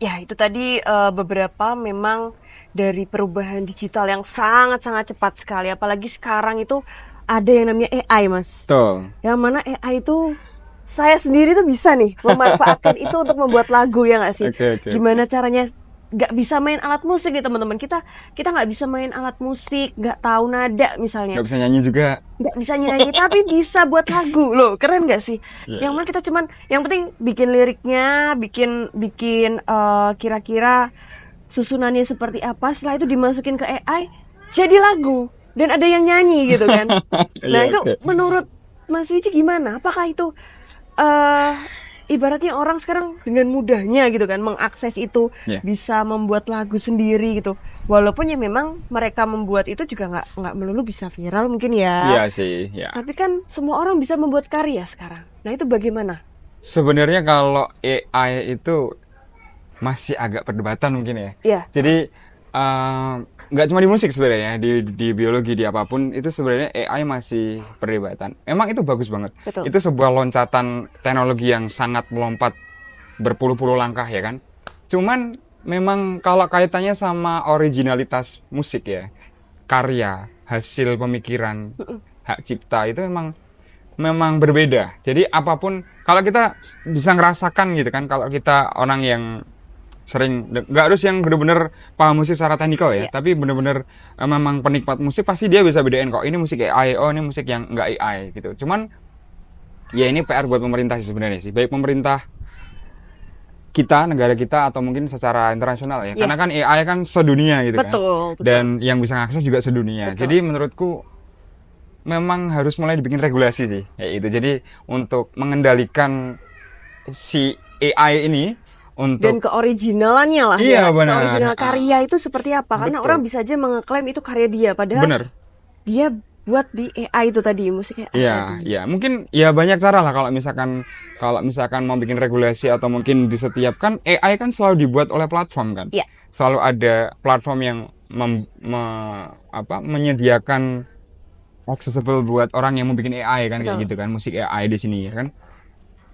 Ya, itu tadi beberapa memang dari perubahan digital yang sangat-sangat cepat sekali. Apalagi sekarang itu ada yang namanya AI, Mas. Betul. Yang mana AI itu saya sendiri tuh bisa nih memanfaatkan itu untuk membuat lagu, ya nggak sih? Oke, oke, oke. Gimana caranya? Nggak bisa main alat musik nih teman-teman. Kita nggak bisa main alat musik, nggak tahu nada misalnya, Nggak bisa nyanyi juga. nggak bisa nyanyi tapi bisa buat lagu loh, keren nggak sih? Iya, Yang iya. mana kita cuman yang penting bikin liriknya, bikin bikin kira-kira susunannya seperti apa, setelah itu dimasukin ke AI jadi lagu dan ada yang nyanyi gitu kan. Iya, Nah itu oke. menurut Mas Wiji gimana, apakah itu eh ibaratnya orang sekarang dengan mudahnya gitu kan mengakses itu, Iya. bisa membuat lagu sendiri gitu, walaupun ya memang mereka membuat itu juga nggak melulu bisa viral mungkin Iya ya, sih, ya. tapi kan semua orang bisa membuat karya sekarang. Nah itu bagaimana? Sebenarnya kalau AI itu masih agak perdebatan mungkin ya. Iya. Jadi nggak cuma di musik sebenarnya, di biologi, di apapun itu sebenarnya AI masih perdebatan. Emang itu bagus banget. Betul. Itu sebuah loncatan teknologi yang sangat melompat berpuluh-puluh langkah ya kan. Cuman memang kalau kaitannya sama originalitas musik ya, karya, hasil pemikiran, hak cipta itu memang berbeda. Jadi apapun kalau kita bisa ngerasakan gitu kan, kalau kita orang yang sering nggak harus yang bener-bener paham musik secara teknikal ya, Iya. tapi bener-bener memang penikmat musik pasti dia bisa bedain kok ini musik AI, oh ini musik yang nggak AI gitu. Cuman ya ini PR buat pemerintah sih sebenarnya sih, baik pemerintah kita, negara kita atau mungkin secara internasional ya. Iya. Karena kan AI kan sedunia gitu kan. Betul, betul. Dan yang bisa ngakses juga sedunia. Betul. Jadi menurutku memang harus mulai dibikin regulasi sih kayak itu. Jadi untuk mengendalikan si AI ini Dan untuk keoriginalannya lah iya ya, benar. keoriginal karya itu seperti apa, karena Betul. orang bisa aja mengeklaim itu karya dia padahal Bener. dia buat di AI itu tadi, musik AI Iya, tadi. iya. Mungkin ya banyak cara lah kalau misalkan mau bikin regulasi atau mungkin di setiap kan AI kan selalu dibuat oleh platform kan. Iya. Selalu ada platform yang menyediakan accessible buat orang yang mau bikin AI kan kayak Betul. gitu kan, musik AI di sini ya kan.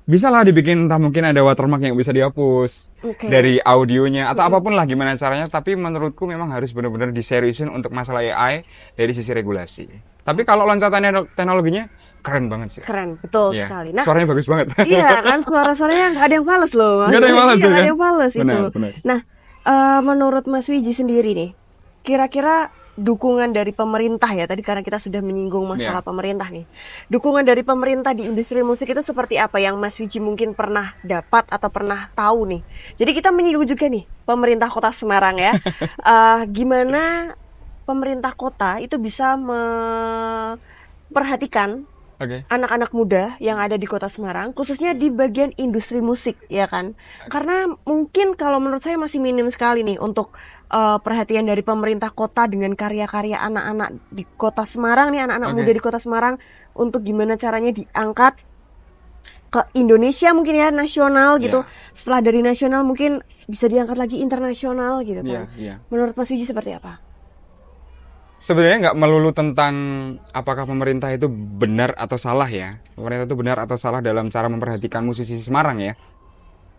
Bisa lah dibikin entah mungkin ada watermark yang bisa dihapus Oke. dari audionya atau apapun lah gimana caranya, tapi menurutku memang harus benar-benar diseriusin untuk masalah AI dari sisi regulasi. Tapi kalau loncatannya teknologinya keren banget sih. Keren, betul Iya. sekali. Nah, Suaranya bagus banget. iya kan suara-suaranya nggak ada yang fals loh. Nggak ada yang fals Iya, ya nggak ada kan? yang fals itu. Benar, benar. Nah, menurut Mas Wiji sendiri nih, kira-kira dukungan dari pemerintah ya, tadi karena kita sudah menyinggung masalah Iya. pemerintah nih. Dukungan dari pemerintah di industri musik itu seperti apa yang Mas Wiji mungkin pernah dapat atau pernah tahu nih. Jadi kita menyinggung juga nih pemerintah Kota Semarang ya. Gimana pemerintah kota itu bisa memperhatikan Oke. anak-anak muda yang ada di Kota Semarang, khususnya di bagian industri musik, ya kan? Karena mungkin kalau menurut saya masih minim sekali nih untuk perhatian dari pemerintah kota dengan karya-karya anak-anak di Kota Semarang nih, anak-anak Oke. muda di Kota Semarang, untuk gimana caranya diangkat ke Indonesia mungkin ya, nasional gitu. Iya. Setelah dari nasional mungkin bisa diangkat lagi internasional gitu kan. Iya, iya. Menurut Mas Wiji seperti apa? Sebenarnya nggak melulu tentang apakah pemerintah itu benar atau salah ya. Pemerintah itu benar atau salah dalam cara memperhatikan musisi Semarang ya.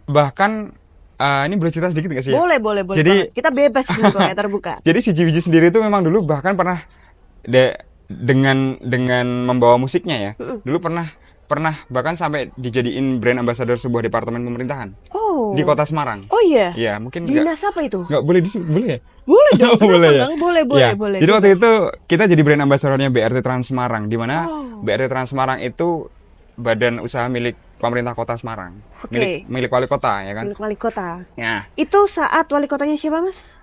Bahkan ini boleh cerita sedikit nggak sih ya? Boleh, boleh, boleh Jadi banget. Kita bebas di sini kok ya, terbuka. jadi si Ji sendiri itu memang dulu bahkan pernah dengan membawa musiknya ya. Dulu pernah bahkan sampai dijadiin brand ambassador sebuah departemen pemerintahan Oh. di Kota Semarang. Oh iya. Iya, mungkin Dinas apa itu? nggak boleh disebut, boleh ya? Boleh dong, kenapa Boleh ya? enggak? Boleh, Ya, boleh. jadi waktu bebas. itu kita jadi brand ambassadornya BRT Trans Semarang, di mana Oh. BRT Trans Semarang itu badan usaha milik pemerintah Kota Semarang, Oke. milik wali kota ya kan. Milik wali kota. Ya. Itu saat wali kotanya siapa, Mas?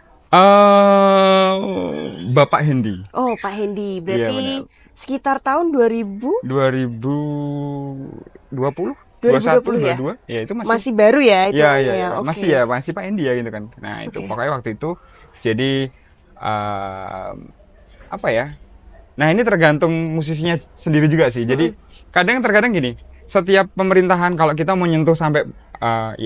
Bapak Hendi. Oh, Pak Hendi. Berarti Iya, benar. sekitar tahun 2000, 2020, 2020 ya? 22, ya itu masih baru ya itu. Iya, iya, iya. Oke. Masih Pak Hendi ya gitu kan. Nah, itu Oke. pokoknya waktu itu jadi apa ya? Nah, ini tergantung musisinya sendiri juga sih. Jadi terkadang gini, setiap pemerintahan kalau kita mau nyentuh sampai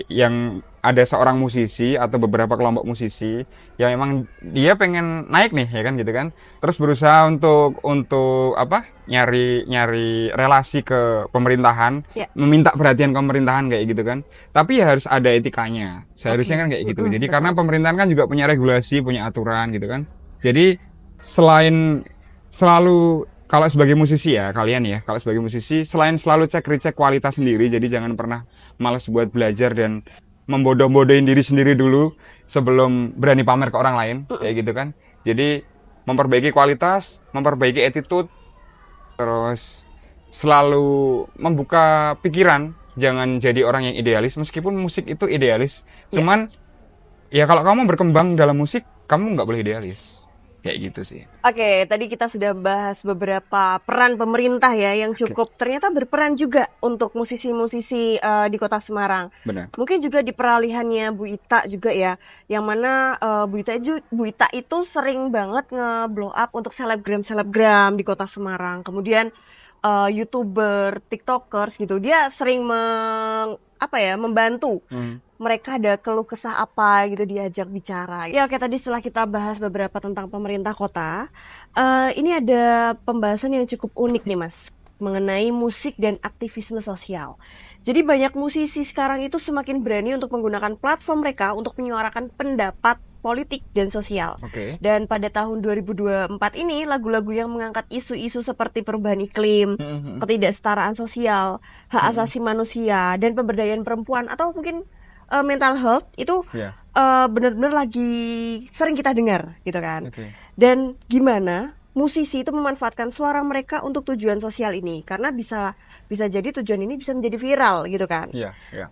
yang ada seorang musisi atau beberapa kelompok musisi yang memang dia pengen naik nih ya kan gitu kan, terus berusaha untuk apa, nyari relasi ke pemerintahan, Ya. meminta perhatian ke pemerintahan kayak gitu kan, tapi ya harus ada etikanya seharusnya kan kayak gitu. Jadi karena pemerintahan kan juga punya regulasi, punya aturan gitu kan. Jadi selain selalu, kalau sebagai musisi ya kalian ya, kalau sebagai musisi selain selalu cek kualitas sendiri, jadi jangan pernah malas buat belajar dan membodoh-bodohin diri sendiri dulu sebelum berani pamer ke orang lain kayak gitu kan. Jadi memperbaiki kualitas, memperbaiki attitude, terus selalu membuka pikiran, jangan jadi orang yang idealis meskipun musik itu idealis. Cuman ya kalau kamu berkembang dalam musik, kamu nggak boleh idealis. Kayak gitu sih. Oke, tadi kita sudah bahas beberapa peran pemerintah ya yang cukup ternyata berperan juga untuk musisi-musisi di Kota Semarang. Benar. Mungkin juga di peralihannya Bu Ita juga ya, yang mana Bu Ita itu sering banget nge-blow up untuk selebgram di Kota Semarang. Kemudian YouTuber, TikTokers gitu, dia sering membantu. Mereka ada keluh kesah apa gitu, diajak bicara. Ya oke, tadi setelah kita bahas beberapa tentang pemerintah kota, ini ada pembahasan yang cukup unik nih Mas, mengenai musik dan aktivisme sosial. Jadi banyak musisi sekarang itu semakin berani untuk menggunakan platform mereka untuk menyuarakan pendapat politik dan sosial. Oke. Dan pada tahun 2024 ini, lagu-lagu yang mengangkat isu-isu seperti perubahan iklim, ketidaksetaraan sosial, hak asasi manusia, dan pemberdayaan perempuan, atau mungkin mental health itu benar-benar lagi sering kita dengar gitu kan. Dan gimana musisi itu memanfaatkan suara mereka untuk tujuan sosial ini, karena bisa jadi tujuan ini bisa menjadi viral gitu kan.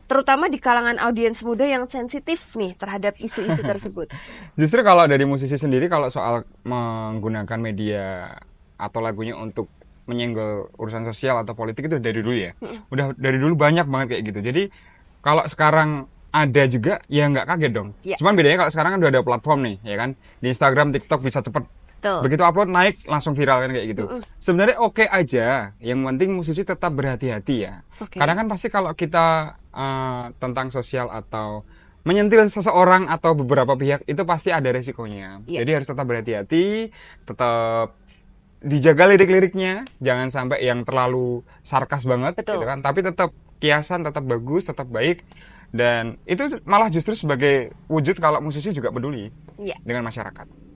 Terutama di kalangan audiens muda yang sensitif nih terhadap isu-isu tersebut. Justru kalau dari musisi sendiri, kalau soal menggunakan media atau lagunya untuk menyenggol urusan sosial atau politik itu dari dulu ya. Udah dari dulu banyak banget kayak gitu. Jadi kalau sekarang ada juga, ya nggak kaget dong. Cuman bedanya kalau sekarang kan udah ada platform nih, ya kan. Di Instagram, TikTok bisa cepet. Begitu upload naik langsung viral kan kayak gitu. Sebenarnya oke aja. Yang penting musisi tetap berhati-hati ya. Karena kan pasti kalau kita tentang sosial atau menyentil seseorang atau beberapa pihak itu pasti ada resikonya. Jadi harus tetap berhati-hati, tetap dijaga lirik-liriknya, jangan sampai yang terlalu sarkas banget gitu kan. Tapi tetap kiasan, tetap bagus, tetap baik. Dan itu malah justru sebagai wujud kalau musisi juga peduli dengan masyarakat.